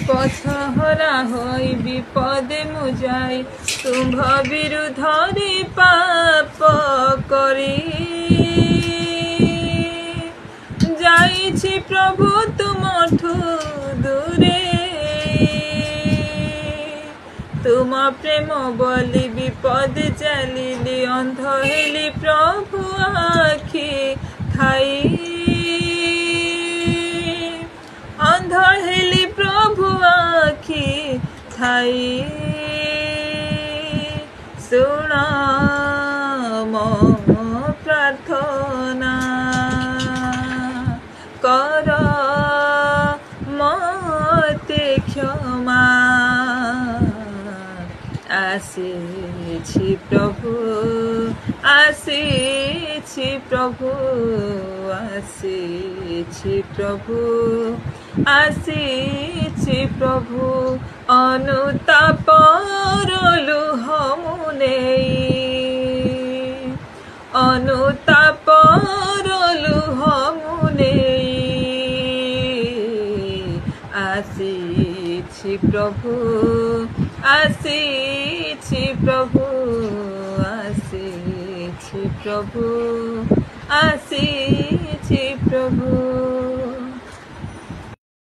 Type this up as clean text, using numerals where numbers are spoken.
পথহরা হই বিপদে মু যাই তুম্ভ বিরুদ্ধে পাপ করি যাইছি প্রভু তুমঠু দূরে तुम प्रेम बोली विपद चलिली अंध हेली प्रभु आखि थाई अंध हेली प्रभु आखि थाई सुन मो प्रार्थना कर मते क्षमा आसी प्रभु आसी प्रभु आसी प्रभु आसी प्रभु अनुतापर लुह मुने अनुतापर लुह मुने आसी प्रभु आसी प्रभु आसी प्रभु आसी प्रभु।